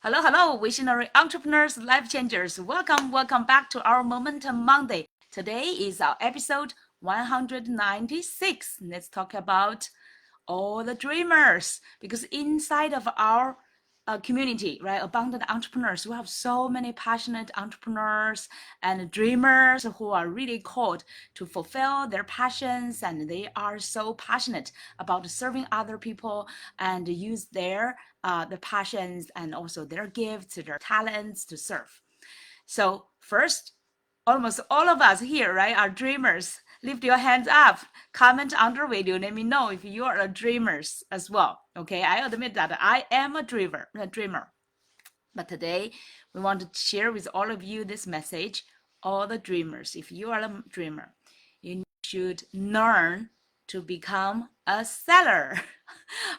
Hello, hello, visionary entrepreneurs, life changers. Welcome back to our Momentum Monday. Today is our episode 196. Let's talk about all the dreamers because inside of our community, right, abundant entrepreneurs, we have so many passionate entrepreneurs and dreamers who are really called to fulfill their passions, and they are so passionate about serving other people and use their passions and also their gifts, their talents to serve. So first, almost all of us here, right, are dreamers. Lift your hands up. Comment under video. Let me know if you are a dreamers as well. Okay, I admit that I am a dreamer. But today we want to share with all of you this message. All the dreamers, if you are a dreamer, you should learn to become a seller.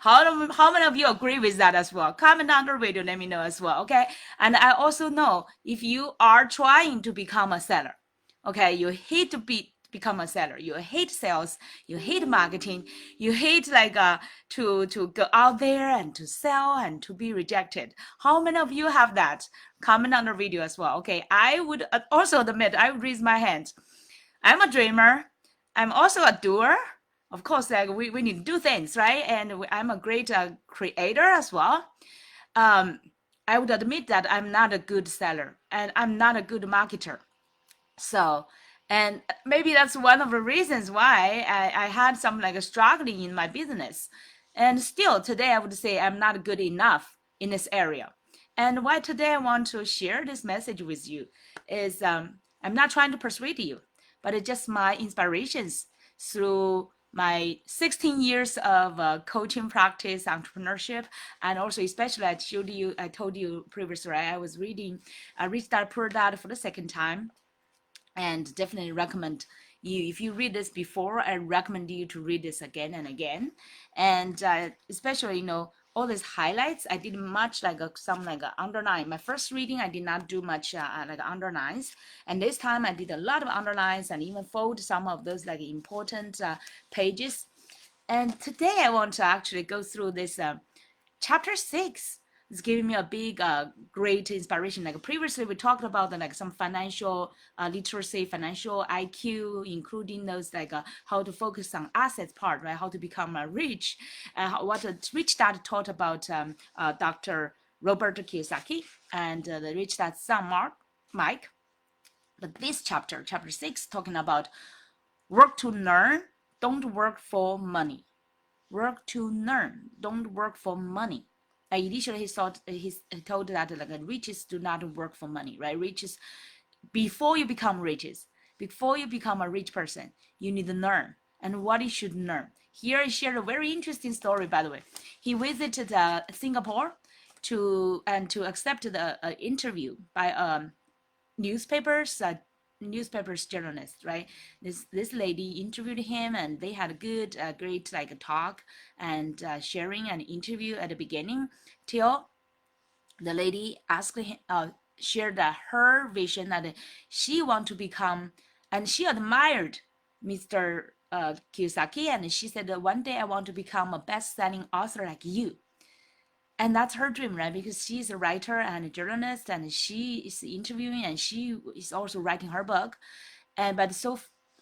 How many of you agree with that as well? Comment under video, let me know as well, okay? And I also know if you are trying to become a seller, okay, you hate to become a seller, you hate sales, you hate marketing, you hate to go out there and to sell and to be rejected. How many of you have that? Comment on the video as well. Okay, I would also admit, I would raise my hand. I'm a dreamer. I'm also a doer. Of course, like we need to do things, right? And I'm a great creator as well. I would admit that I'm not a good seller and I'm not a good marketer. So, and maybe that's one of the reasons why I had some like a struggling in my business. And still today, I would say I'm not good enough in this area. And why today I want to share this message with you is I'm not trying to persuade you, but it's just my inspirations through my 16 years of coaching practice, entrepreneurship, and also especially I told you previously, right? I was reading Rich Dad Poor Dad for the second time, and definitely recommend you, if you read this before, I recommend you to read this again and again. And especially all these highlights, I did much like some like underline. My first reading I did not do much like underlines, and this time I did a lot of underlines and even fold some of those like important pages. And today I want to actually go through this chapter 6. It's giving me a big great inspiration. Like previously we talked about like some financial literacy, financial IQ, including those like how to focus on assets part, right? How to become rich, what a rich dad taught about Dr. Robert Kiyosaki and the rich dad's son Mike. But this chapter 6, talking about work to learn, don't work for money. Work to learn, don't work for money. Initially, he told that like riches do not work for money, right? Riches, before you become riches, before you become a rich person, you need to learn and what you should learn. Here, he shared a very interesting story. By the way, he visited Singapore to accept the interview by newspapers newspapers journalist, right? This lady interviewed him, and they had a good great like a talk and sharing an interview at the beginning till the lady asked him shared her vision that she want to become, and she admired Mr. Kiyosaki, and she said that one day I want to become a best-selling author like you. And that's her dream, right? Because she's a writer and a journalist, and she is interviewing, and she is also writing her book. And but so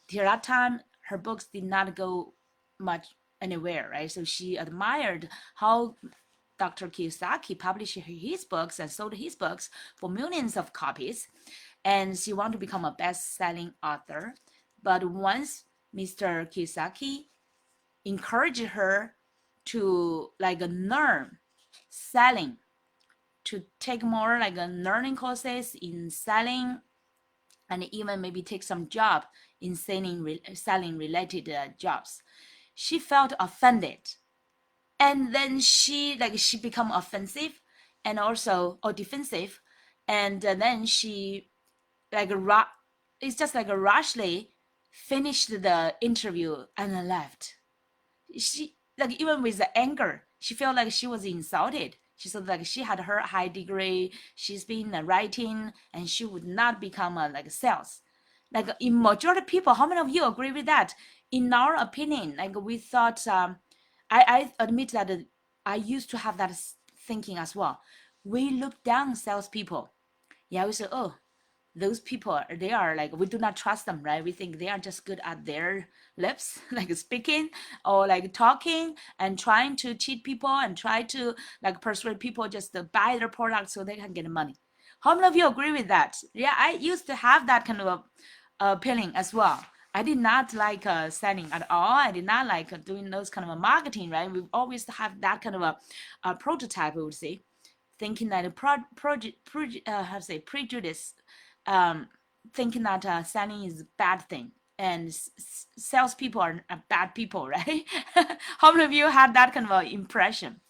till that time, her books did not go much anywhere, right? So she admired how Dr. Kiyosaki published his books and sold his books for millions of copies, and she wanted to become a best-selling author. But once Mr. Kiyosaki encouraged her to like learn selling, to take more like learning courses in selling, and even maybe take some job in selling related jobs, she felt offended, and then she become offensive and also or defensive, and then she like it's just like a rushly finished the interview and left. She like even with the anger, she felt like she was insulted. She said like she had her high degree, she's been writing, and she would not become a like sales. Like in majority of people, how many of you agree with that? In our opinion, like we thought, I admit that I used to have that thinking as well. we look down salespeople. Yeah, we say, oh, those people, they are like, we do not trust them, right? We think they are just good at their lips, like speaking or like talking and trying to cheat people and try to like persuade people just to buy their product so they can get money. How many of you agree with that? Yeah, I used to have that kind of a feeling as well. I did not like selling at all. I did not like doing those kind of a marketing, right? We always have that kind of a prototype, I would say, thinking that how to say, prejudice, thinking that selling is a bad thing and salespeople are bad people, right? How many of you had that kind of impression?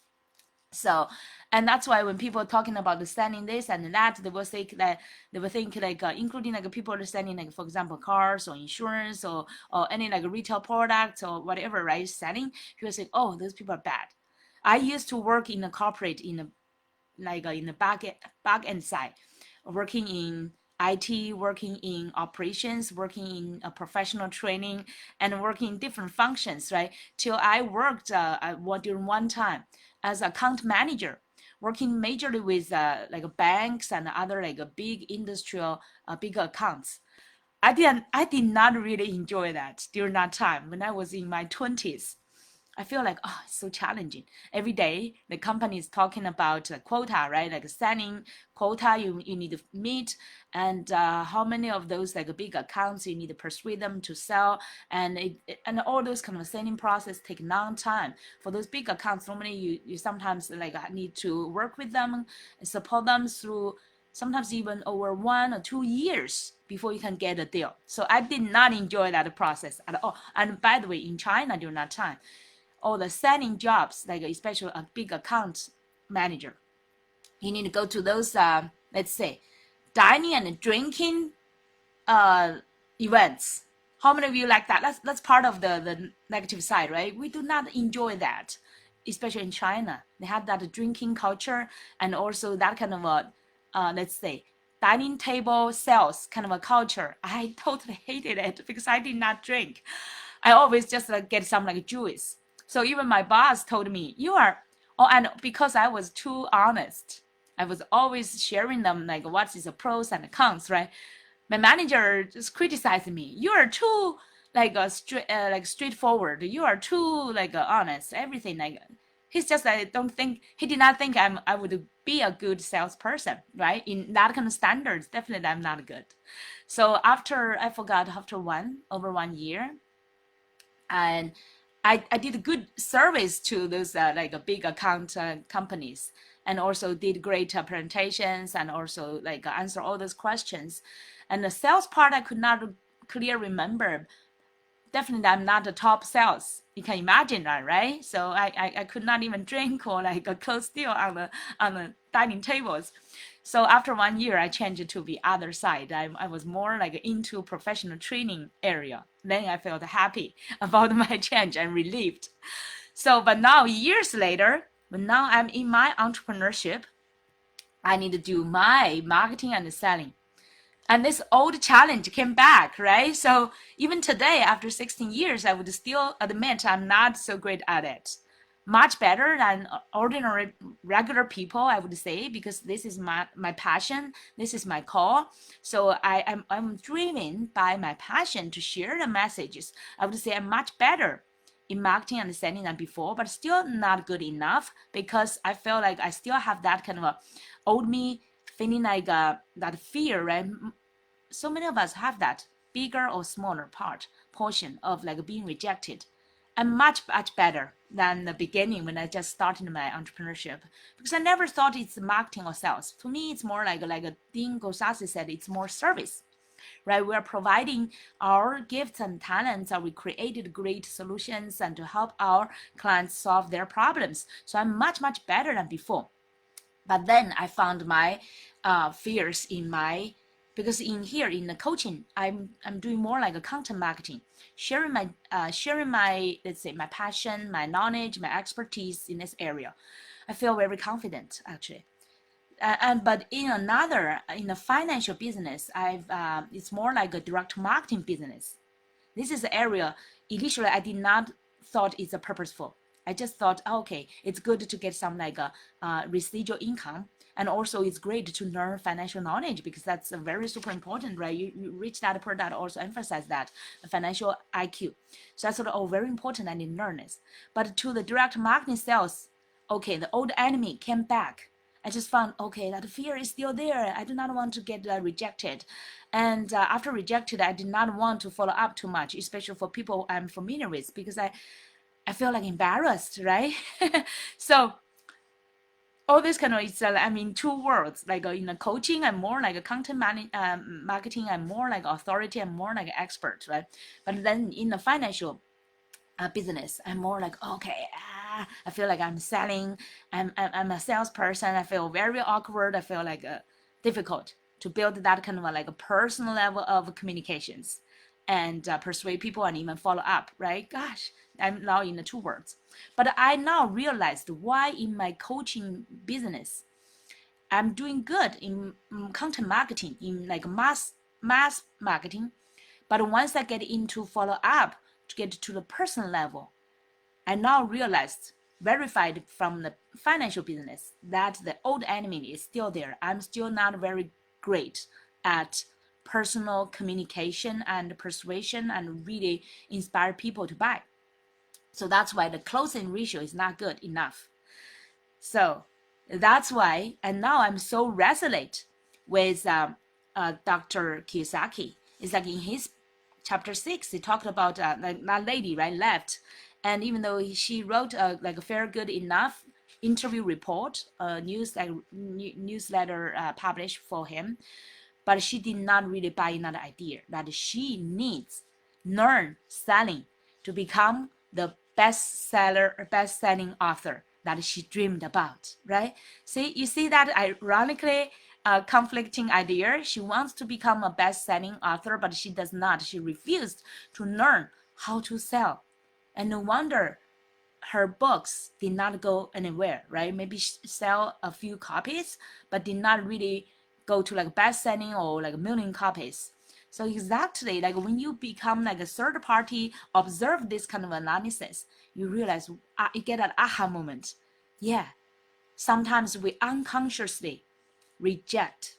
So, and that's why when people are talking about the selling this and that, they will think that including like people are selling like, for example, cars or insurance or any like retail products or whatever, right? Selling, people say, oh, those people are bad. I used to work in a corporate in a in the back end side, working in IT, working in operations, working in professional training, and working in different functions, right? Till I worked during one time as account manager, working majorly with like banks and other like big industrial big accounts. I did not really enjoy that during that time when I was in my 20s. I feel like, oh, it's so challenging. Every day, the company is talking about quota, right? Like selling quota you need to meet, and how many of those like big accounts you need to persuade them to sell, and and all those kind of selling process take long time. For those big accounts, normally you sometimes like need to work with them and support them through sometimes even over 1 or 2 years before you can get a deal. So I did not enjoy that process at all. And by the way, in China during that time, all the selling jobs, like especially a big account manager, you need to go to those, let's say, dining and drinking uh, events. How many of you like that? That's part of the negative side, right? We do not enjoy that, especially in China. They have that drinking culture and also that kind of a, let's say, dining table sales kind of a culture. I totally hated it because I did not drink. I always just get some like juice. So even my boss told me, you are, oh, and because I was too honest, I was always sharing them like what is the pros and the cons, right? My manager just criticized me. You are too like straightforward. You are too like honest. Everything like he's just I don't think he did not think I would be a good salesperson, right? In that kind of standards, definitely I'm not good. So after I forgot after over 1 year, and I did good service to those like a big account companies, and also did great presentations and also like answer all those questions. And the sales part I could not clearly remember. Definitely I'm not the top sales. You can imagine that, right? So I could not even drink or like a close deal on the dining tables. So after 1 year, I changed to the other side. I was more like into professional training area. Then I felt happy about my change and relieved. So, but now years later, when now I'm in my entrepreneurship, I need to do my marketing and selling. And this old challenge came back, right? So even today, after 16 years, I would still admit I'm not so great at it. Much better than ordinary regular people, I would say, because this is my passion. This is my call. So I'm driven by my passion to share the messages. I would say I'm much better in marketing and selling than before, but still not good enough because I feel like I still have that kind of a old me feeling like that fear, right? So many of us have that bigger or smaller portion of like being rejected. I'm much better than the beginning when I just started my entrepreneurship because I never thought it's marketing or sales. To me, it's more like Dean Gosasi said, it's more service, right? We are providing our gifts and talents, and we created great solutions and to help our clients solve their problems. So I'm much better than before. But then I found my fears in my, because in here in the coaching, I'm doing more like a content marketing, sharing my let's say my passion, my knowledge, my expertise in this area. I feel very confident actually. But in a financial business, it's more like a direct marketing business. This is the area initially I did not thought it's a purposeful. I just thought, okay, it's good to get some like a residual income. And also it's great to learn financial knowledge because that's very super important, right? You reach that product also emphasize that financial IQ. So that's sort of all very important and in learn this. But to the direct marketing sales, okay, the old enemy came back. I just found, okay, that fear is still there. I do not want to get rejected. And after rejected, I did not want to follow up too much, especially for people I'm familiar with, because I feel like embarrassed, right? So all this kind of is I mean, two worlds, like in the coaching I'm more like a content marketing, I'm more like authority, I'm more like an expert, right? But then in the financial business I'm more like, okay, I feel like I'm selling, I'm a salesperson, I feel very awkward, I feel like difficult to build that kind of like a personal level of communications and persuade people and even follow up, right? Gosh, I'm now in the two words. But I now realized why in my coaching business I'm doing good in content marketing, in like mass marketing. But once I get into follow up to get to the personal level, I now realized, verified from the financial business, that the old enemy is still there. I'm still not very great at personal communication and persuasion and really inspire people to buy. So that's why the closing ratio is not good enough. So that's why, and now I'm so resolute with Dr. Kiyosaki. It's like in his chapter 6, he talked about like that lady, right, left. And even though she wrote like a fair good enough interview report, newsletter published for him, but she did not really buy in that idea that she needs learn selling to become the best-selling author that she dreamed about, right? See, you see that ironically conflicting idea. She wants to become a best-selling author, but she does not. She refused to learn how to sell. And no wonder her books did not go anywhere, right? Maybe sell a few copies, but did not really go to like best selling or like a million copies. So exactly like when you become like a third party, observe this kind of analysis, you realize you get an aha moment. Yeah, sometimes we unconsciously reject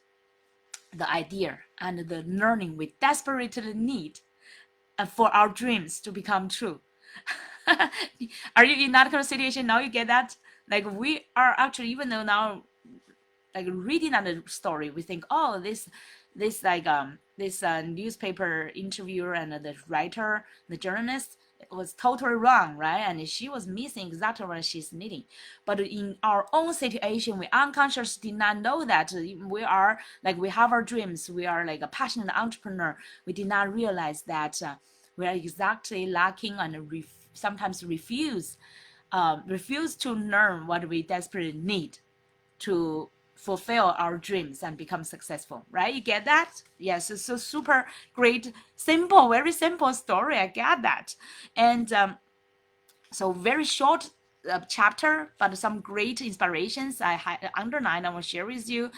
the idea and the learning we desperately need for our dreams to become true. Are you in that kind of situation now? You get that? Like we are actually, even though now like reading on the story, we think, oh, this newspaper interviewer and the writer, the journalist was totally wrong, right? And she was missing exactly what she's needing. But in our own situation, we unconsciously did not know that we are like, we have our dreams, we are like a passionate entrepreneur. We did not realize that we are exactly lacking and sometimes refuse to learn what we desperately need to fulfill our dreams and become successful, right? You get that? Yes, it's a super great, simple, very simple story. I get that. And so very short chapter, but some great inspirations I underline. I will share with you.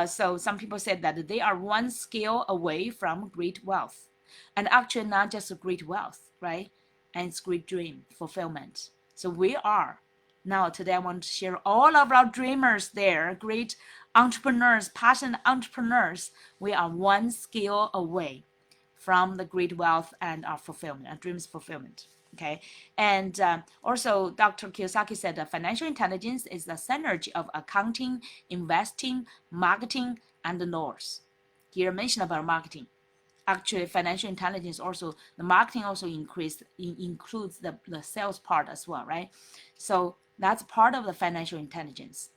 So some people said that they are one skill away from great wealth, and actually not just a great wealth, right? And it's great dream fulfillment. So we are now today. I want to share all of our dreamers there, great entrepreneurs, passionate entrepreneurs. We are one skill away from the great wealth and our fulfillment, our dreams fulfillment. Okay, and also Dr. Kiyosaki said that financial intelligence is the synergy of accounting, investing, marketing, and the laws. Here mentioned about marketing. Actually, financial intelligence also, the marketing also includes the sales part as well, right? So that's part of the financial intelligence.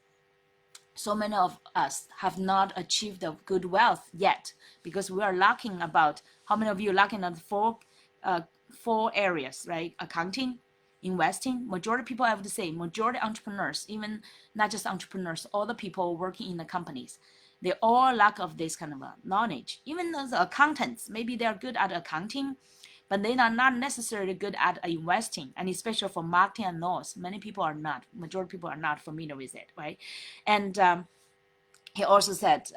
So many of us have not achieved the good wealth yet because we are lacking about, how many of you are lacking on four areas, right? Accounting, investing. Majority people, I would say, majority entrepreneurs, even not just entrepreneurs, all the people working in the companies, they all lack of this kind of knowledge. Even those accountants, maybe they are good at accounting, but they are not necessarily good at investing, and especially for marketing and laws. Many people are not, majority people are not familiar with it, right? And he also said,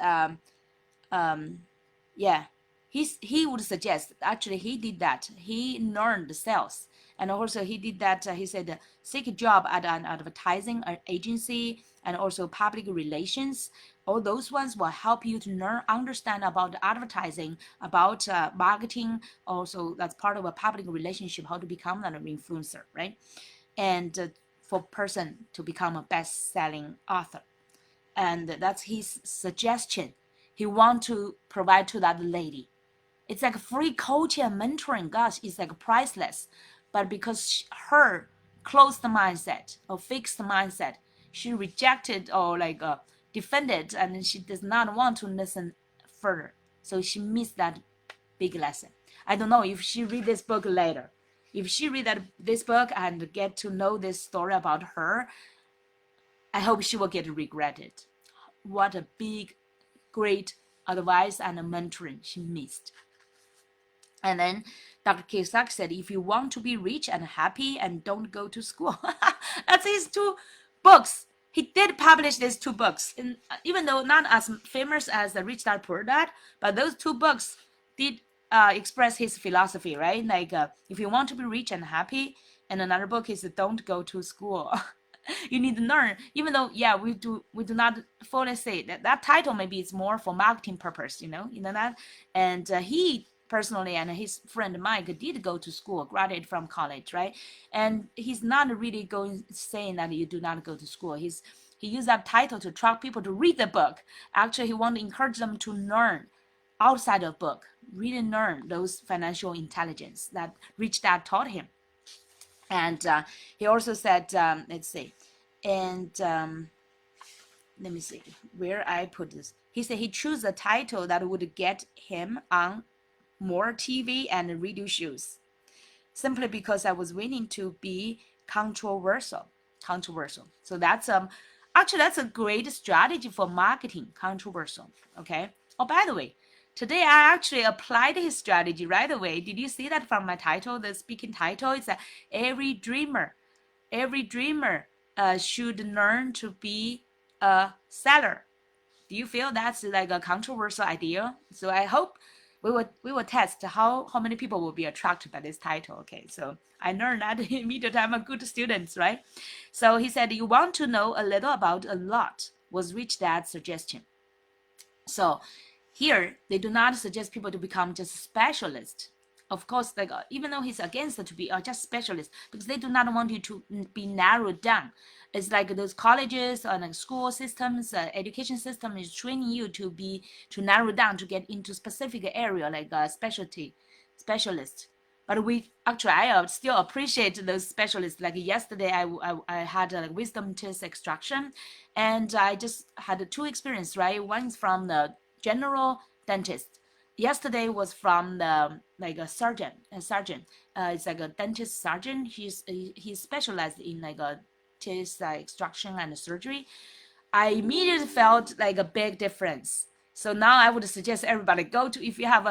yeah, he would suggest, actually he did that. He learned the sales And also he did that, he said, seek a job at an advertising agency and also public relations. All those ones will help you to learn, understand about advertising, about marketing. Also, that's part of a public relationship, how to become an influencer, right? And for person to become a best-selling author. And that's his suggestion. He want to provide to that lady. It's like free coaching and mentoring. Gosh, it's like priceless. But because her closed mindset or fixed mindset, she rejected or like defended, and she does not want to listen further. So she missed that big lesson. I don't know if she read this book later. If she read this book and get to know this story about her, I hope she will get regretted. What a big, great advice and mentoring she missed. And then Dr. Kiyosaki said, if you want to be rich and happy and don't go to school. That's his 2 books. He did publish these 2 books, and even though not as famous as the Rich Dad Poor Dad, but those 2 books did express his philosophy, right? Like if you want to be rich and happy, and another book is Don't Go to School. You need to learn, even though we do not fully say that title maybe it's more for marketing purpose, you know that. And he personally and his friend Mike did go to school, graduated from college, right? And he's not really saying that you do not go to school. He used that title to attract people to read the book. Actually, he wanted to encourage them to learn outside of book, really learn those financial intelligence that Rich Dad taught him. And he also said, let's see, and let me see where I put this. He said he chose a title that would get him on more TV and radio shows, simply because I was willing to be controversial. So that's actually that's a great strategy for marketing, controversial. Okay. Oh, by the way, today I actually applied his strategy right away. Did you see that from my title? The speaking title is every dreamer should learn to be a seller. Do you feel that's like a controversial idea? So I hope we will test how many people will be attracted by this title. Okay, so I learned that immediately. I'm a good student, right? So he said, you want to know a little about a lot, was Rich Dad's suggestion. So here they do not suggest people to become just specialists. Of course, like even though he's against it to be just specialists, because they do not want you to be narrowed down. It's like those colleges and like school systems, education system is training you to narrow down to get into specific area like a specialist. But I still appreciate those specialists. Like yesterday, I had a wisdom tooth extraction, and I just had 2 experience, right? One is from the general dentist. Yesterday was from the like a surgeon. It's like a dentist surgeon. He's specialized in like a tooth extraction and surgery. I immediately felt like a big difference. So now I would suggest everybody go to, if you have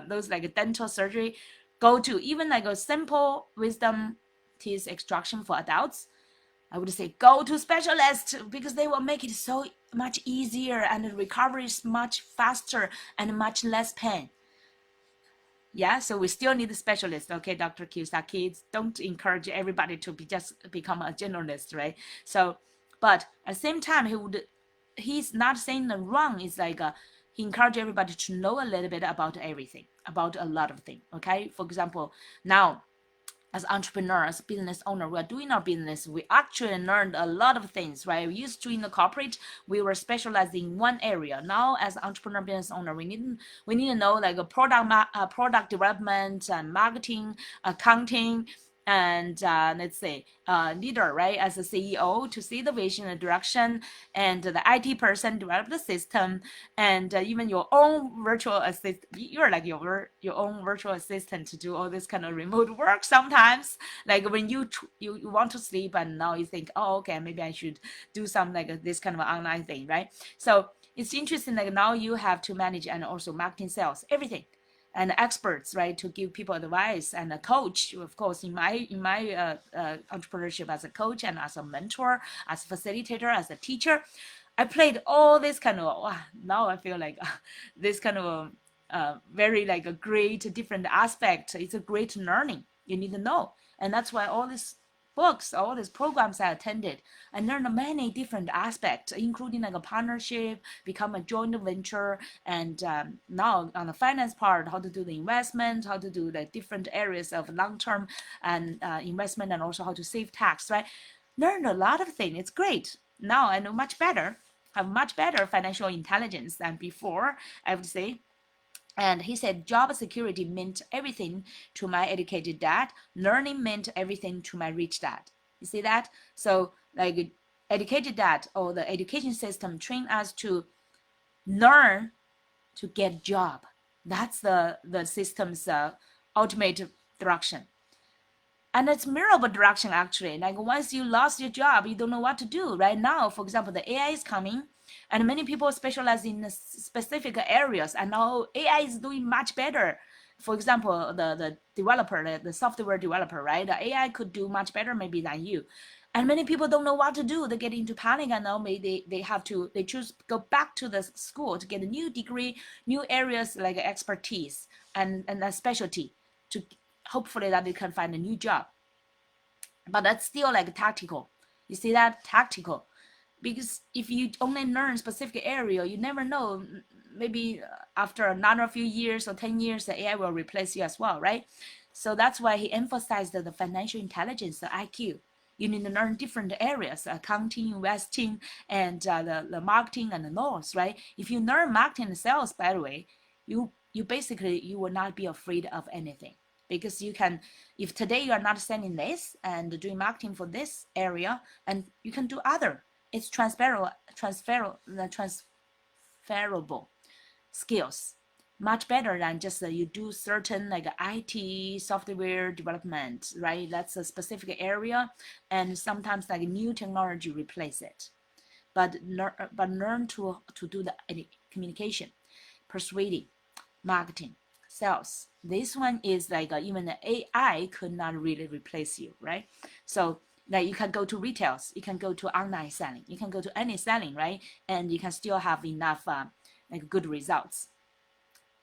those like a dental surgery, go to even like a simple wisdom teeth extraction for adults. I would say go to specialists, because they will make it so much easier and the recovery is much faster and much less pain. Yeah, so we still need a specialist. Okay, Dr. Kiyosaki, don't encourage everybody to become a generalist, right? So, but at the same time, he's not saying the wrong. It's like he encouraged everybody to know a little bit about everything, about a lot of things. Okay, for example, now as entrepreneurs, business owner, we are doing our business. We actually learned a lot of things, right? We used to in the corporate, we were specialized in one area. Now, as entrepreneur business owner, we need to know like a product development and marketing, accounting, and let's say leader, right? As a CEO, to see the vision and direction, and the IT person develop the system, and even your own virtual assistant. You're like your own virtual assistant to do all this kind of remote work sometimes. Like when you want to sleep and now you think, oh, okay, maybe I should do some like this kind of online thing, right? So it's interesting. Like now you have to manage and also marketing, sales, everything, and experts, right, to give people advice, and a coach, of course, in my entrepreneurship as a coach and as a mentor, as a facilitator, as a teacher, I played all this kind of. Now I feel like this kind of very like a great different aspect. It's a great learning. You need to know And that's why all these books, all these programs I attended, I learned many different aspects, including like a partnership, become a joint venture, and now on the finance part, how to do the investment, how to do the different areas of long-term and investment, and also how to save tax, right? Learned a lot of things. It's great. Now I know much better, have much better financial intelligence than before, I would say. And he said job security meant everything to my educated dad. Learning meant everything to my rich dad. You see that? So like educated dad or the education system train us to learn to get job. That's the system's ultimate direction. And it's mirror direction actually. Like once you lost your job, you don't know what to do. Right now, for example, the AI is coming, and many people specialize in specific areas. And now AI is doing much better. For example, the developer, the software developer, right? The AI could do much better maybe than you. And many people don't know what to do. They get into panic, and now maybe they choose go back to the school to get a new degree, new areas like expertise and a specialty to hopefully that they can find a new job. But that's still like tactical. You see that? Tactical. Because if you only learn specific area, you never know. Maybe after another few years or 10 years, the AI will replace you as well, right? So that's why he emphasized the financial intelligence, the IQ. You need to learn different areas, accounting, investing, and the marketing and the laws, right? If you learn marketing and sales, by the way, you basically, you will not be afraid of anything. Because you can, if today you are not selling this and doing marketing for this area, and you can do other. It's transferable skills, much better than just you do certain like IT software development, right? That's a specific area, and sometimes like new technology replace it. But learn to do the communication, persuading, marketing, sales. This one is like even the AI could not really replace you, right? So like you can go to retails, you can go to online selling, you can go to any selling, right? And you can still have enough like good results.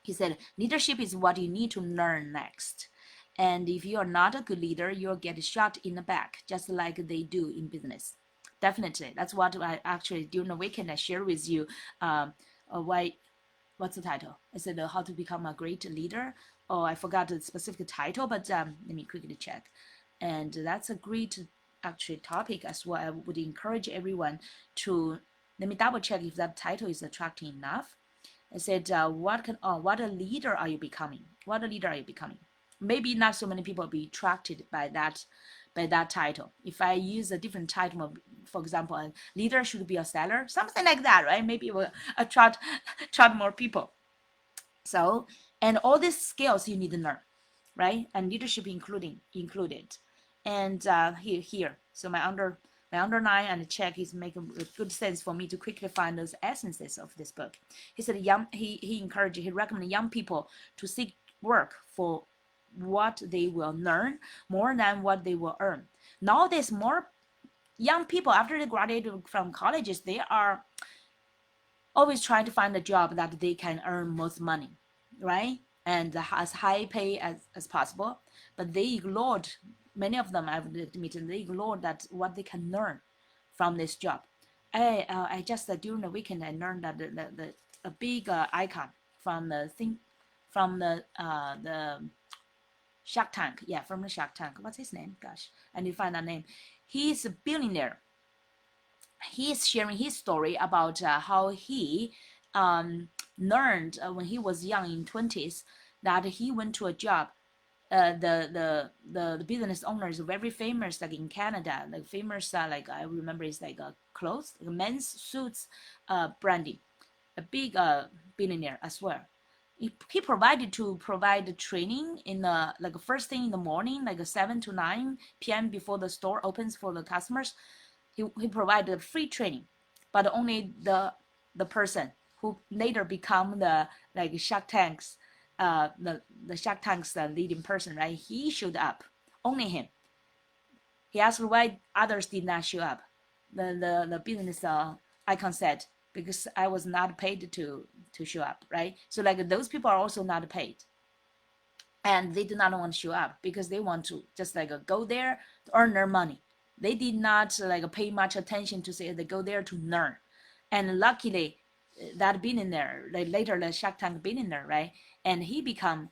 He said leadership is what you need to learn next. And if you are not a good leader, you'll get shot in the back, just like they do in business. Definitely. That's what I actually during the weekend I share with you why. What's the title? I said how to become a great leader. Oh, I forgot the specific title, but let me quickly check. And that's a great actually topic as well. I would encourage everyone to let me double check if that title is attracting enough. I said, what a leader are you becoming? What a leader are you becoming? Maybe not so many people be attracted by that title. If I use a different title, for example, a leader should be a seller, something like that, right? Maybe it will attract more people. So, and all these skills you need to learn, right? And leadership included. And here, so my underline and check is making good sense for me to quickly find those essences of this book. He said he recommended young people to seek work for what they will learn more than what they will earn. Nowadays, more young people after they graduate from colleges, they are always trying to find a job that they can earn most money, right? And as high pay as possible. But they ignored, many of them, I would admit, they ignored that what they can learn from this job. I just during the weekend I learned that a big icon from the Shark Tank, yeah, from the Shark Tank. What's his name? Gosh, I need to find that name. He's a billionaire. He's sharing his story about how he learned when he was young in 20s that he went to a job. The business owner is very famous, like in Canada, like famous like I remember it's like clothes, like men's suits branding, a big billionaire as well. He provide training in the like first thing in the morning, like 7 to 9 p.m. before the store opens for the customers. He provided free training, but only the person who later become the like Shark Tank's the Shark Tank's leading person, right? He showed up, only him. He asked why others did not show up. The business icon said, because I was not paid to show up, right? So like those people are also not paid. and they do not want to show up because they want to just like go there to earn their money. They did not like pay much attention to say they go there to learn. And luckily that billionaire, like later the Shark Tank billionaire, right? And he become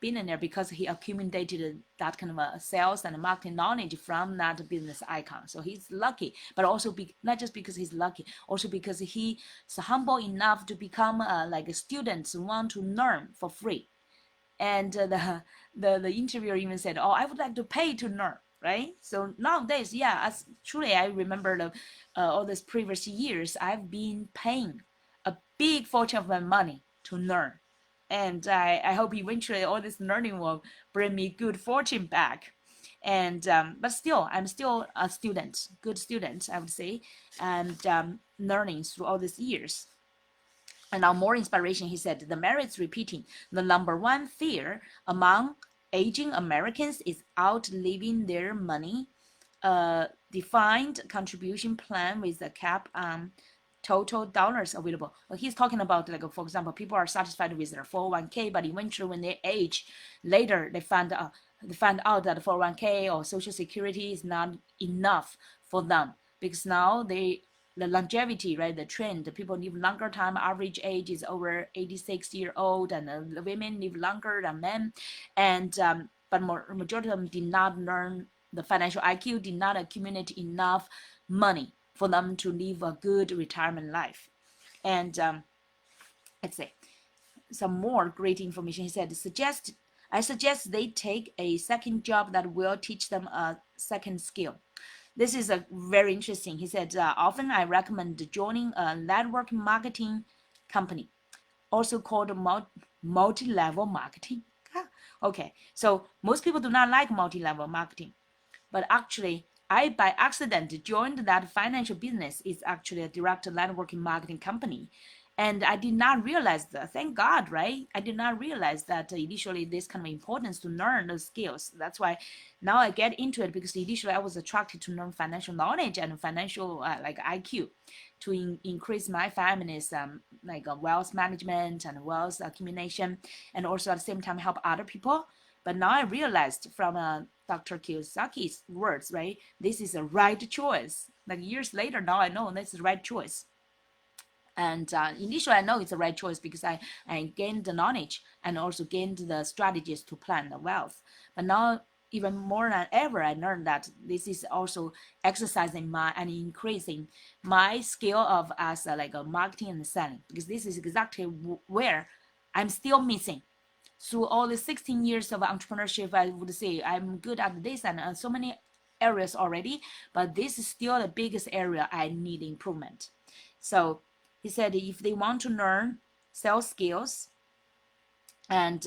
billionaire because he accumulated that kind of a sales and marketing knowledge from that business icon. So he's lucky, but also not just because he's lucky, also because he's humble enough to become like students want to learn for free. And the interviewer even said, "Oh, I would like to pay to learn." Right? So nowadays, yeah, as truly I remember the all these previous years, I've been paying a big fortune of my money to learn, and I hope eventually all this learning will bring me good fortune back. And but still, I'm still a student, good student, I would say, and learning through all these years. And now more inspiration, he said, the merits repeating. The number one fear among aging Americans is outliving their money. Defined contribution plan with a cap on total dollars available. Well, he's talking about, like, for example, people are satisfied with their 401k, but eventually when they age, later they find out that 401k or social security is not enough for them, because now the longevity, right, the trend, the people live longer time, average age is over 86-year-old, and the women live longer than men. And but majority of them did not learn the financial IQ, did not accumulate enough money for them to live a good retirement life. And let's say some more great information. He said, I suggest they take a second job that will teach them a second skill. This is a very interesting. He said, often I recommend joining a network marketing company, also called multi-level marketing. Okay, so most people do not like multi-level marketing, but actually I by accident joined that financial business. Is actually a direct networking marketing company. And I did not realize that, thank God, right? I did not realize that initially this kind of importance to learn those skills. That's why now I get into it, because initially I was attracted to learn financial knowledge and financial like IQ to increase my family's like wealth management and wealth accumulation, and also at the same time help other people. But now I realized from Dr. Kiyosaki's words, right? This is a right choice. Like years later, now I know this is the right choice. And initially, I know it's the right choice because I gained the knowledge and also gained the strategies to plan the wealth. But now, even more than ever, I learned that this is also exercising my and increasing my skill of as like a marketing and selling, because this is exactly where I'm still missing. Through all the 16 years of entrepreneurship, I would say I'm good at this and so many areas already, but this is still the biggest area I need improvement. So he said if they want to learn sales skills and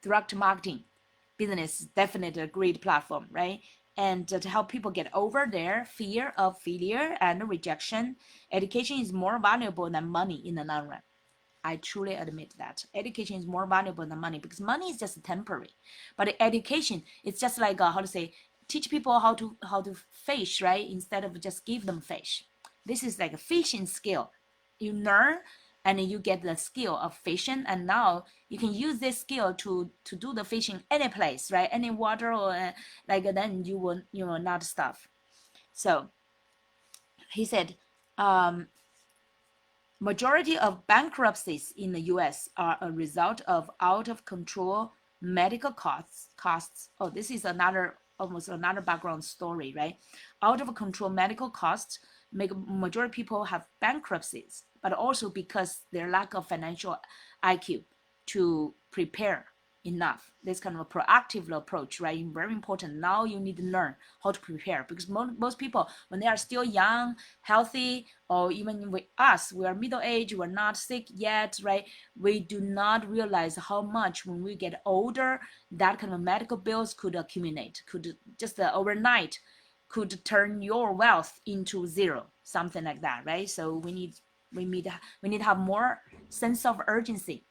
direct marketing, business is definitely a great platform, right? And to help people get over their fear of failure and rejection, education is more valuable than money in the long run. I truly admit that education is more valuable than money, because money is just temporary, but education it's just like how to say, teach people how to fish, right? Instead of just give them fish. This is like a fishing skill. You learn and you get the skill of fishing, and now you can use this skill to do the fishing any place, right? Any water or like then you will not starve. So he said, majority of bankruptcies in the US are a result of out of control medical costs. Oh, this is another almost another background story, right? Out of control medical costs make majority of people have bankruptcies, but also because their lack of financial IQ to prepare enough. This kind of a proactive approach, right? Very important. Now you need to learn how to prepare, because most people, when they are still young, healthy, or even with us, we are middle age, we're not sick yet, right? We do not realize how much when we get older, that kind of medical bills could accumulate, could just overnight could turn your wealth into zero, something like that, right? So we need to have more sense of urgency.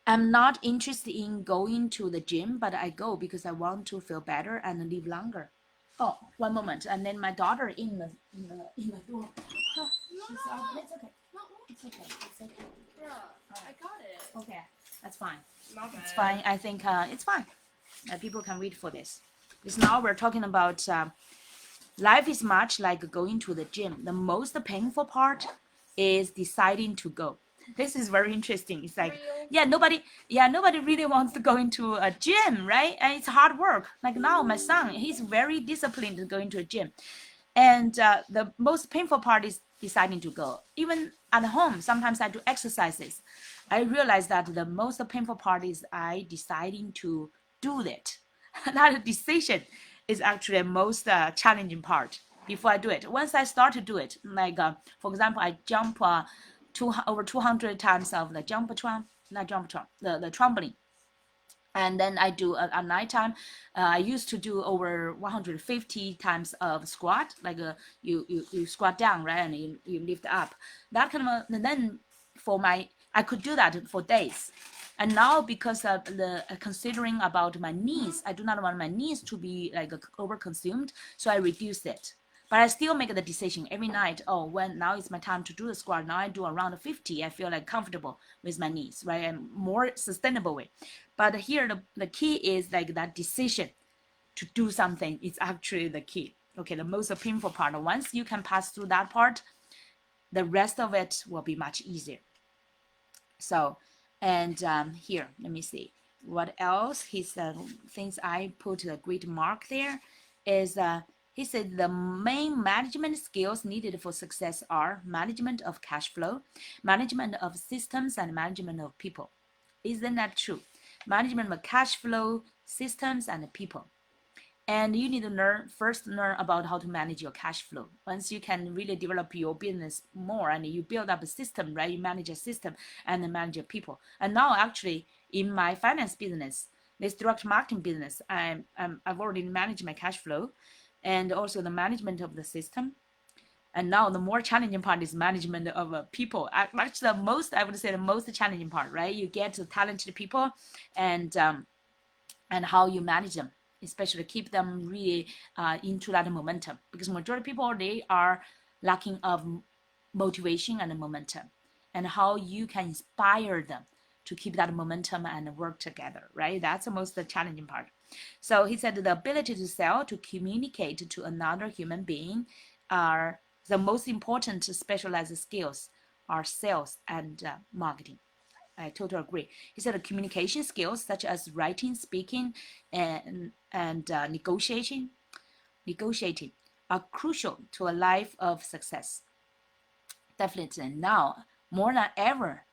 I'm not interested in going to the gym, but I go because I want to feel better and live longer. Oh, one moment, and then my daughter in the door. She's out. It's okay. It's okay. It's okay. Yeah, I got it. Okay. That's fine. Not It's bad. fine. I think it's fine. People can read for this. Because now we're talking about life is much like going to the gym. The most painful part is deciding to go. This is very interesting. It's like, nobody really wants to go into a gym, right? And it's hard work. Like now, my son, he's very disciplined to go into a gym. And the most painful part is deciding to go. Even at home, sometimes I do exercises. I realize that the most painful part is I deciding to do that. That decision is actually the most challenging part before I do it. Once I start to do it, like for example, I jump over 200 times of the the trampoline, and then I do at nighttime. I used to do over 150 times of squat, like you squat down, right, and you lift up. That kind of and then for my I could do that for days. And now because of the considering about my knees, I do not want my knees to be like over consumed, so I reduce it. But I still make the decision every night. Oh, when now it's my time to do the squat. Now I do around 50. I feel like comfortable with my knees, right, and more sustainable way. But here the key is like that decision to do something is actually the key. Okay, the most painful part. Once you can pass through that part, the rest of it will be much easier. So, and here, let me see what else. He said things I put a great mark there is he said the main management skills needed for success are management of cash flow, management of systems, and management of people. Isn't that true? Management of cash flow, systems, and people. And you need to learn about how to manage your cash flow. Once you can really develop your business more and you build up a system, right? You manage a system and then manage your people. And now actually in my finance business, this direct marketing business, I've already managed my cash flow and also the management of the system. And now the more challenging part is management of people. Actually, I would say the most challenging part, right? You get to talented people and how you manage them, especially keep them really into that momentum, because majority of people they are lacking of motivation and momentum, and how you can inspire them to keep that momentum and work together, right? That's the most challenging part. So he said the ability to sell, to communicate to another human being are the most important specialized skills are sales and marketing. I totally agree. He said communication skills such as writing, speaking, and negotiating are crucial to a life of success. Definitely now more than ever,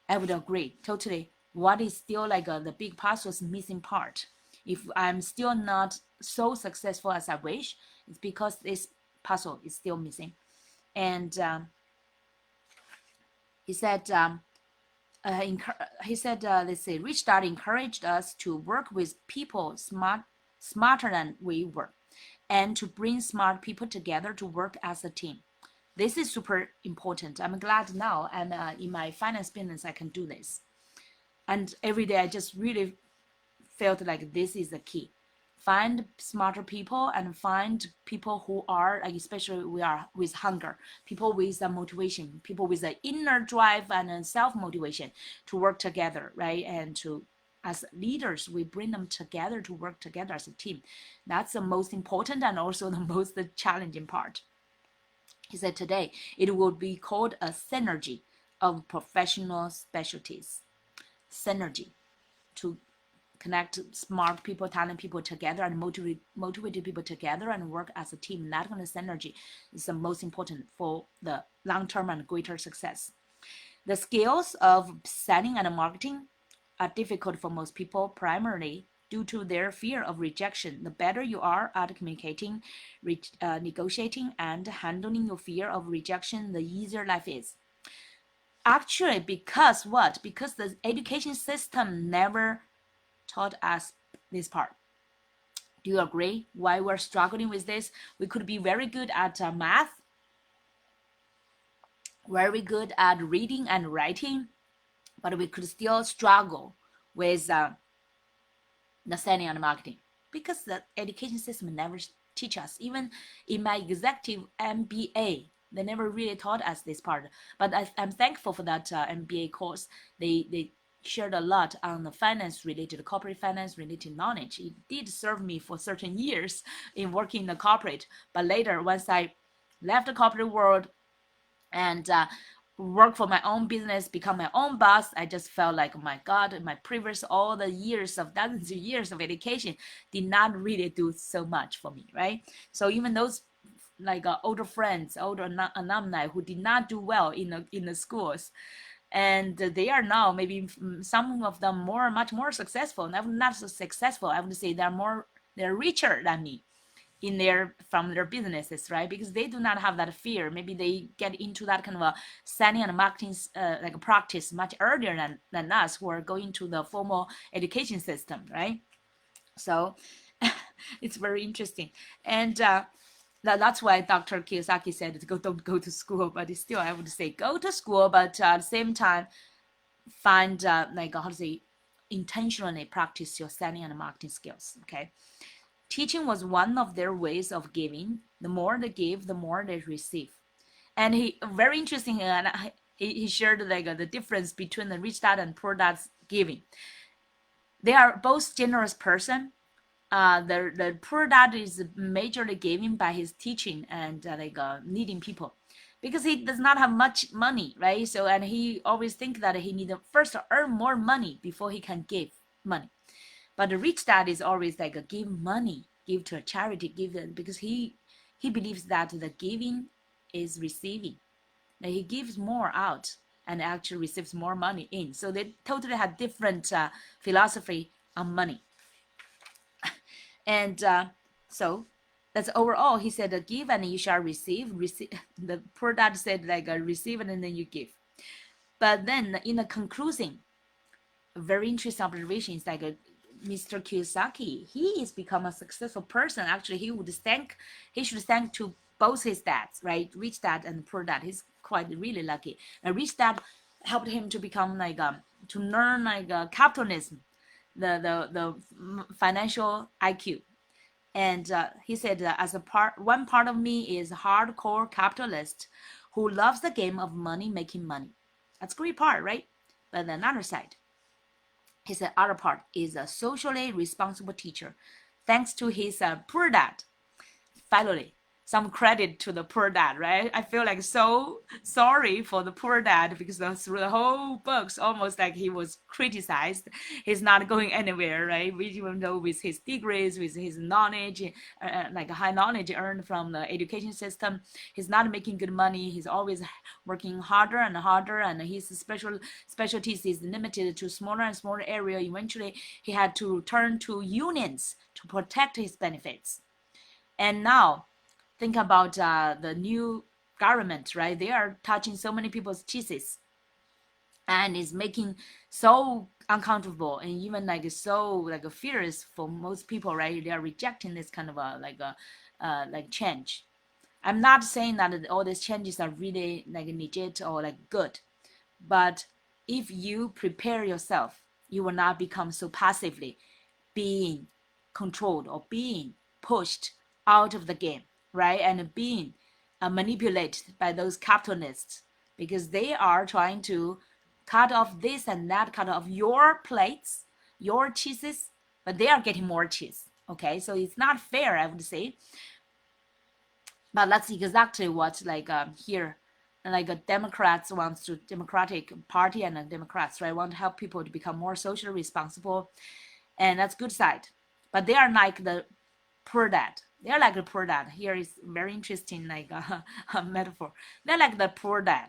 I would agree totally. What is still like the big puzzle's missing part? If I'm still not so successful as I wish, it's because this puzzle is still missing. And he said. He said, let's say, Rich Dad encouraged us to work with people smarter than we were, and to bring smart people together to work as a team. This is super important. I'm glad now, and in my finance business, I can do this. And every day, I just really felt like this is the key. Find smarter people and find people who are like, especially we are with hunger, people with motivation, people with the inner drive and self-motivation to work together, right? And to as leaders, we bring them together to work together as a team. That's the most important and also the most challenging part. He said today it will be called a synergy of professional specialties. Synergy to connect smart people, talented people together, and motivated people together and work as a team. That kind of synergy is the most important for the long-term and greater success. The skills of selling and marketing are difficult for most people, primarily due to their fear of rejection. The better you are at communicating, negotiating, and handling your fear of rejection, the easier life is. Actually, because what? Because the education system never taught us this part. Do you agree why we're struggling with this? We could be very good at math, very good at reading and writing, but we could still struggle with the selling and marketing because the education system never teach us. Even in my executive MBA, they never really taught us this part. But I'm thankful for that MBA course. They shared a lot on the finance related, corporate finance related knowledge. It did serve me for certain years in working in the corporate. But later, once I left the corporate world and work for my own business, become my own boss, I just felt like, oh my God, my previous all the years of dozens of years of education did not really do so much for me, right? So even those like older friends, older alumni who did not do well in the schools, and they are now maybe some of them much more successful. Not so successful, I would say they're richer than me in from their businesses, right? Because they do not have that fear. Maybe they get into that kind of a selling and marketing like a practice much earlier than us who are going to the formal education system, right? So it's very interesting. And that's why Dr. Kiyosaki said, don't go to school. But still, I would say go to school, but at the same time, find like how to say, intentionally practice your selling and marketing skills. Okay, teaching was one of their ways of giving. The more they give, the more they receive. And he very interesting, and he shared like the difference between the rich dad and poor dad's giving. They are both generous person. The poor dad is majorly given by his teaching and leading people, because he does not have much money, right? So, and he always think that he need to first earn more money before he can give money. But the rich dad is always like give money, give to a charity, give it, because he believes that the giving is receiving. That he gives more out and actually receives more money in. So they totally have different philosophy on money. And so that's overall. He said, give and you shall receive. The poor dad said like receive and then you give. But then in the conclusion, a very interesting observation is like Mr. Kiyosaki, he is become a successful person. Actually, he should thank to both his dads, right? Rich dad and poor dad. He's quite really lucky. A rich dad helped him to become like to learn like capitalism, the financial IQ. And he said, one part of me is hardcore capitalist who loves the game of money making money. That's a great part, right? But another side, his other part is a socially responsible teacher. Thanks to his poor dad, finally, some credit to the poor dad, right? I feel like so sorry for the poor dad, because through the whole books, almost like he was criticized. He's not going anywhere, right? We even know with his degrees, with his knowledge, like high knowledge earned from the education system, he's not making good money. He's always working harder and harder, and his specialties is limited to smaller and smaller area. Eventually, he had to turn to unions to protect his benefits. And now, think about the new government, right? They are touching so many people's cheeses, and is making so uncomfortable and even like so like fierce for most people, right? They are rejecting this kind of like change. I'm not saying that all these changes are really like legit or like good, but if you prepare yourself, you will not become so passively being controlled or being pushed out of the game, right? And being manipulated by those capitalists, because they are trying to cut off this and that, cut off your plates, your cheeses, but they are getting more cheese. Okay, so it's not fair, I would say. But that's exactly what like here, like Democrats wants to Democratic Party and Democrats, right, want to help people to become more socially responsible, and that's good side. But they are like the poor dad. They are like the poor dad. Here is very interesting like a metaphor. They're like the poor dad.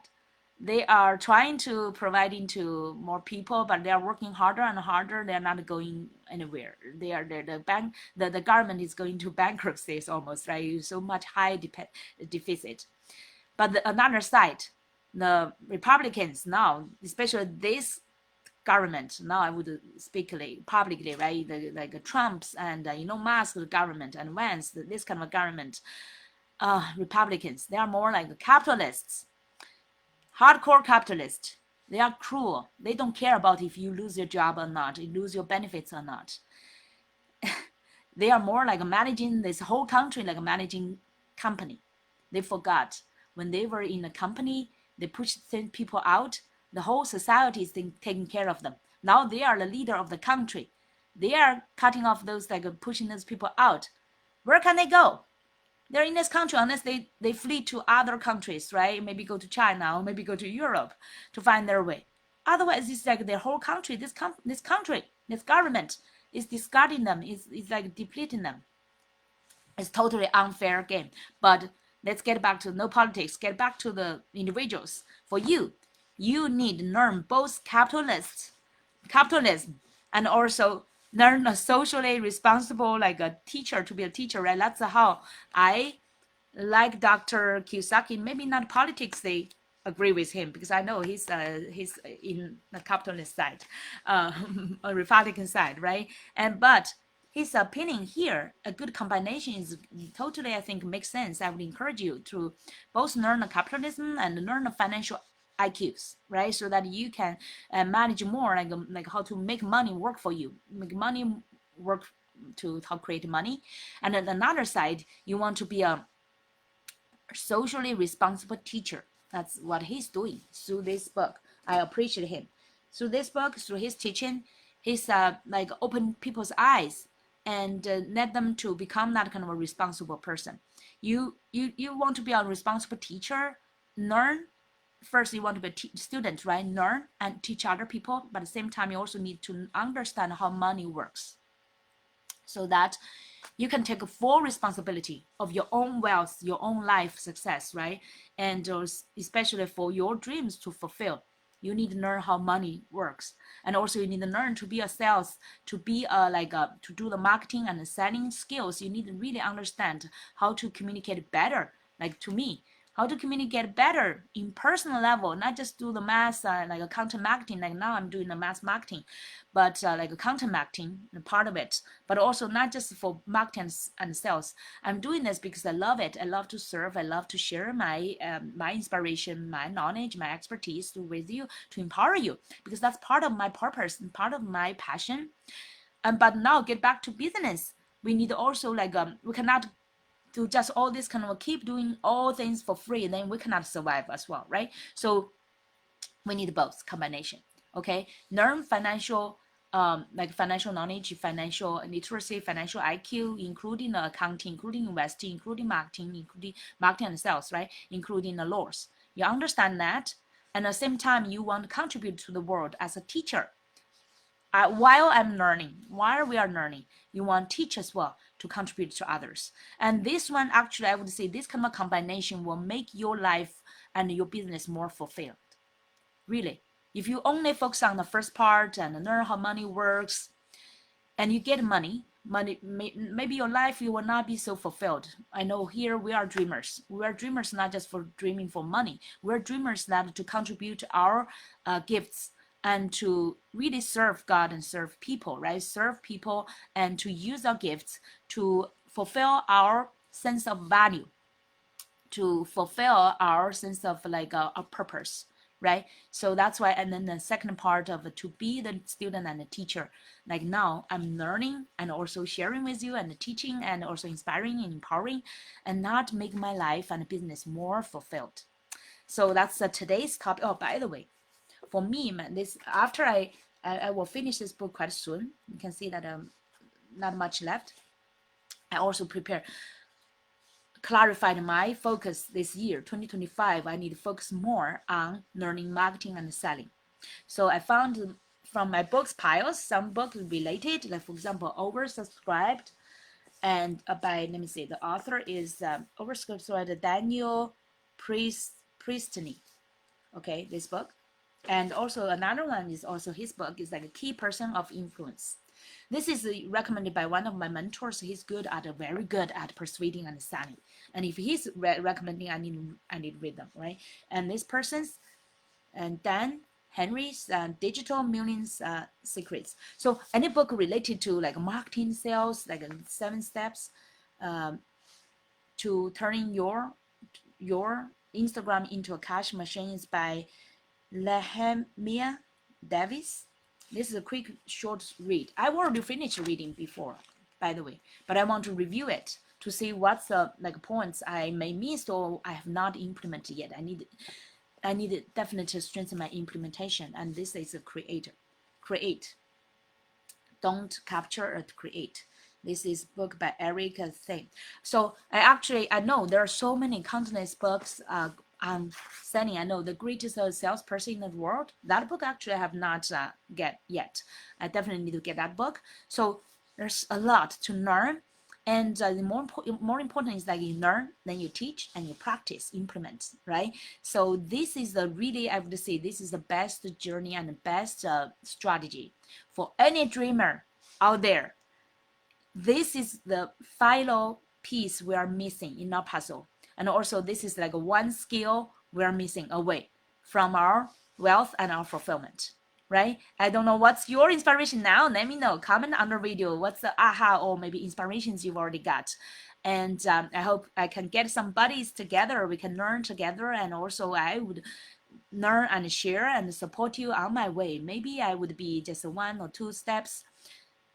They are trying to providing to more people, but they are working harder and harder. They are not going anywhere. They are the government is going to bankruptcy almost, right? So much high deficit. But another side, the Republicans now, especially this government, now I would speak publicly, right? Like Trump's and Musk's government and Vance, this kind of government, Republicans, they are more like capitalists, hardcore capitalists. They are cruel. They don't care about if you lose your job or not, you lose your benefits or not. They are more like managing this whole country, like a managing company. They forgot when they were in a company, they pushed people out. The whole society is taking care of them. Now they are the leader of the country. They are cutting off those, like pushing those people out. Where can they go? They're in this country unless they flee to other countries, right? Maybe go to China or maybe go to Europe to find their way. Otherwise, it's like their whole country, this country, this government is discarding them, is like depleting them. It's totally unfair game. But let's get back to no politics, get back to the individuals. For you, you need to learn both capitalism and also learn a socially responsible, like a teacher, to be a teacher, right? That's how I like Dr. Kiyosaki. Maybe not politics, they agree with him, because I know he's in the capitalist side, a Republican side, right? But his opinion here, a good combination is totally, I think, makes sense. I would encourage you to both learn the capitalism and learn the financial IQs, right? So that you can manage more, like how to make money work for you, make money work to help create money. And then another side, you want to be a socially responsible teacher. That's what he's doing through this book. I appreciate him. Through this book, through his teaching, he's like open people's eyes and let them to become that kind of a responsible person. You want to be a responsible teacher, learn. First, you want to be a student, right? Learn and teach other people, but at the same time, you also need to understand how money works, so that you can take full responsibility of your own wealth, your own life success, right? And especially for your dreams to fulfill, you need to learn how money works. And also you need to learn to be a sales, to be to do the marketing and the selling skills. You need to really understand how to communicate better, like to me, how to communicate better in personal level, not just do the mass like a content marketing, like now I'm doing the mass marketing, but like a content marketing, part of it, but also not just for marketing and sales. I'm doing this because I love it. I love to serve. I love to share my my inspiration, my knowledge, my expertise with you, to empower you, because that's part of my purpose and part of my passion. But now get back to business. We need also we cannot to just all this kind of keep doing all things for free, and then we cannot survive as well, right? So we need both combination. Okay, learn financial like financial knowledge, financial literacy, financial IQ, including accounting, including investing, including marketing and sales, right? Including the laws. You understand that, and at the same time you want to contribute to the world as a teacher. While we are learning, you want to teach as well to contribute to others. And this one, actually, I would say this kind of combination will make your life and your business more fulfilled. Really. If you only focus on the first part and learn how money works, and you get money, maybe your life, you will not be so fulfilled. I know here we are dreamers. We are dreamers not just for dreaming for money. We're dreamers that to contribute our gifts and to really serve God and serve people, right? Serve people and to use our gifts to fulfill our sense of value, to fulfill our sense of like a purpose, right? So that's why. And then the second part of to be the student and the teacher, like now I'm learning and also sharing with you and teaching and also inspiring and empowering, and not make my life and business more fulfilled. So that's today's topic. Oh, by the way, for me, man, this after I will finish this book quite soon. You can see that not much left. I also clarified my focus this year, 2025. I need to focus more on learning marketing and selling. So I found from my books piles some books related, like for example, Oversubscribed, and by, let me see, the author is Oversubscribed Daniel Priestney. Okay, this book. And also another one is also his book, is like a key person of influence. This is recommended by one of my mentors. He's very good at persuading and selling. And if he's recommending, I need to read them, right? And this person's and Dan Henry's Digital Millions Secrets. So any book related to like marketing, sales, like 7 steps to turning your Instagram into a cash machine is by Nehemiah Davis. This is a quick, short read. I already finished reading before, by the way, but I want to review it to see what's the like points I may miss or I have not implemented yet. I need definitely to strengthen my implementation, and this is a creator. create. Don't capture or create. This is book by Eric Zheng. So I know there are so many countless books I'm selling. I know the greatest salesperson in the world. That book actually I have not get yet. I definitely need to get that book. So there's a lot to learn. And the more important is that you learn, then you teach, and you practice, implement, right? So this is the really, I would say, this is the best journey and the best strategy for any dreamer out there. This is the final piece we are missing in our puzzle. And also this is like one skill we are missing away from our wealth and our fulfillment, right? I don't know what's your inspiration now. Let me know. Comment under video. What's the aha or maybe inspirations you've already got. And I hope I can get some buddies together. We can learn together. And also I would learn and share and support you on my way. Maybe I would be just 1 or 2 steps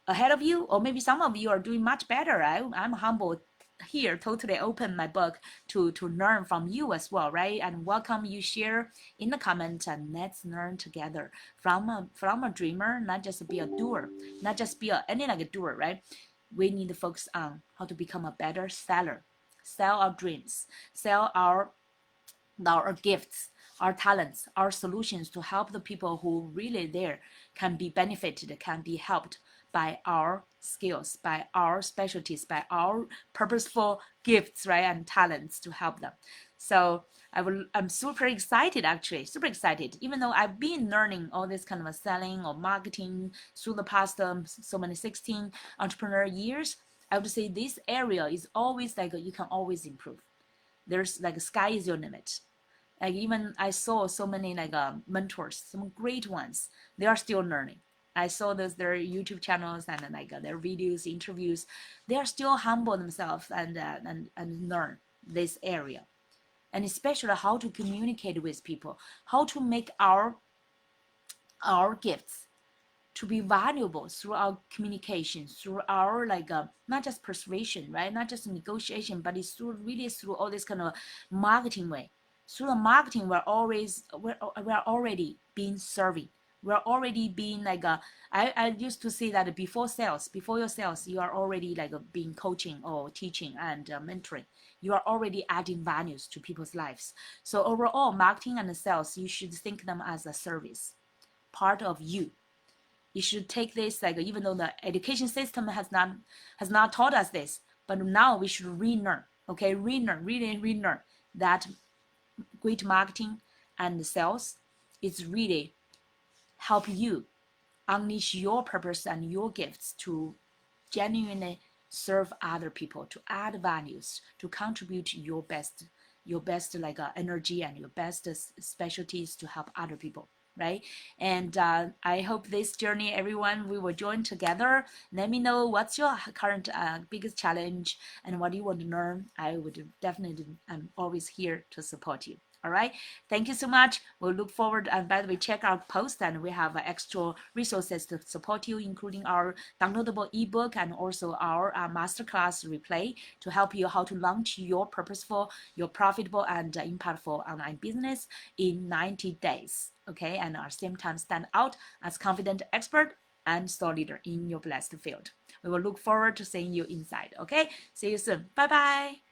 ahead of you, or maybe some of you are doing much better. I'm humble here, totally open my book to learn from you as well, right? And welcome you share in the comments, and let's learn together from a dreamer, not just be a doer, not just be any like a doer, right? We need to focus on how to become a better seller, sell our dreams, sell our gifts, our talents, our solutions to help the people who really there can be benefited, can be helped by our skills, by our specialties, by our purposeful gifts, right, and talents to help them. So I'm super excited, actually, super excited. Even though I've been learning all this kind of selling or marketing through the past so many 16 entrepreneur years, I would say this area is always like you can always improve. There's like sky is your limit. Like even I saw so many like mentors, some great ones. They are still learning. I saw their YouTube channels and like their videos, interviews. They are still humble themselves and learn this area, and especially how to communicate with people, how to make our gifts to be valuable through our communication, through our like not just persuasion, right? Not just negotiation, but it's through all this kind of marketing way. Through the marketing, we're already being serving. We're already being like I used to say that before your sales, you are already like being coaching or teaching and mentoring. You are already adding values to people's lives. So overall, marketing and sales, you should think them as a service, part of you. You should take this like even though the education system has not taught us this, but now we should relearn. Okay, relearn that great marketing and sales is really help you unleash your purpose and your gifts to genuinely serve other people, to add values, to contribute your best like energy and your best specialties to help other people, right? And I hope this journey, everyone, we will join together. Let me know what's your current biggest challenge and what you want to learn. I would definitely, I'm always here to support you. All right. Thank you so much. We'll look forward. And by the way, check our post, and we have extra resources to support you, including our downloadable ebook and also our masterclass replay to help you how to launch your purposeful, your profitable, and impactful online business in 90 days. Okay. And at the same time, stand out as confident expert and store leader in your blessed field. We will look forward to seeing you inside. Okay. See you soon. Bye bye.